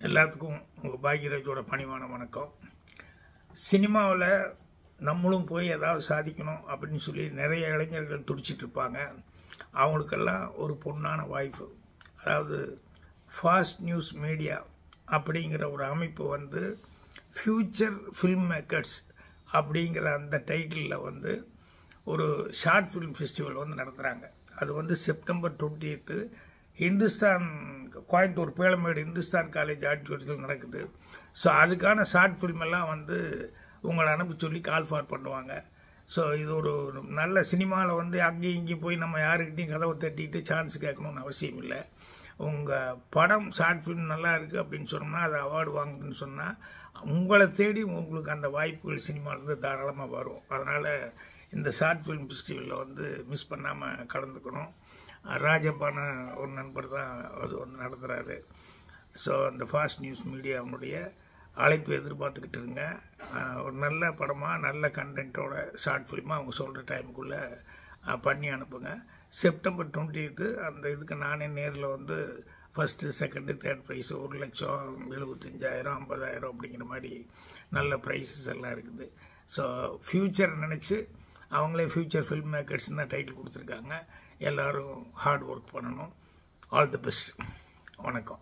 எல்லாத்துக்கும் உங்கள் பாக்யராஜோட பணிவான வணக்கம். சினிமாவில் நம்மளும் போய் ஏதாவது சாதிக்கணும் அப்படின்னு சொல்லி நிறைய இளைஞர்கள் துடிச்சிட்டு இருப்பாங்க. அவங்களுக்கெல்லாம் ஒரு பொன்னான வாய்ப்பு. அதாவது ஃபாஸ்ட் நியூஸ் மீடியா அப்படிங்கிற ஒரு அமைப்பு வந்து ஃபியூச்சர் ஃபில்ம் மேக்கர்ஸ் அப்படிங்கிற அந்த டைட்டிலில் ஒரு ஷார்ட் ஃபிலிம் ஃபெஸ்டிவல் நடத்துகிறாங்க. அது செப்டம்பர் 20 இந்துஸ்தான் கோயம்புத்தூர் பேளமேடு இந்துஸ்தான் காலேஜ் ஆடிட்டோரியத்தில் நடக்குது. ஸோ அதுக்கான ஷார்ட் ஃபிலிம் எல்லாம் உங்களை அனுப்பி சொல்லி கால் ஃபார் பண்ணுவாங்க. ஸோ இது ஒரு நல்ல சினிமாவில் அங்கேயும் இங்கேயும் போய் நம்ம யாருக்கிட்டையும் கதவை தட்டிட்டு சான்ஸ் கேட்கணும்னு அவசியம் இல்லை. உங்கள் படம் ஷார்ட் ஃபிலிம் நல்லா இருக்குது அப்படின்னு சொன்னோம்னா அது அவார்டு வாங்குதுன்னு சொன்னால் உங்களை தேடி உங்களுக்கு அந்த வாய்ப்புகள் சினிமாவிலேருந்து தாராளமாக வரும். அதனால் இந்த ஷார்ட் ஃபிலிம் ஃபெஸ்டிவலில் மிஸ் பண்ணாமல் கலந்துக்கணும். ராஜப்பான ஒரு நண்பர் தான் அது நடத்துகிறாரு. ஸோ அந்த ஃபாஸ்ட் நியூஸ் மீடியாவுடைய அழைப்பு எதிர்பார்த்துக்கிட்டு இருங்க. ஒரு நல்ல படமாக நல்ல கண்டென்ட்டோட ஷார்ட் ஃபிலிமாக அவங்க சொல்கிற டைமுக்குள்ளே பண்ணி அனுப்புங்க. செப்டம்பர் 20 அந்த இதுக்கு நானே நேரில் ஃபஸ்ட்டு செகண்டு தேர்ட் ப்ரைஸு 1 லட்சம் 75,000 50,000 அப்படிங்கிற மாதிரி நல்ல ப்ரைஸஸ் எல்லாம் இருக்குது. ஸோ ஃப்யூச்சர் நினச்சி அவங்களே ஃப்யூச்சர் ஃபில்ம் மேக்கர்ஸ் தான் டைட்டில் கொடுத்துருக்காங்க. எல்லோரும் ஹார்ட் ஒர்க் பண்ணணும். All the best. வணக்கம்.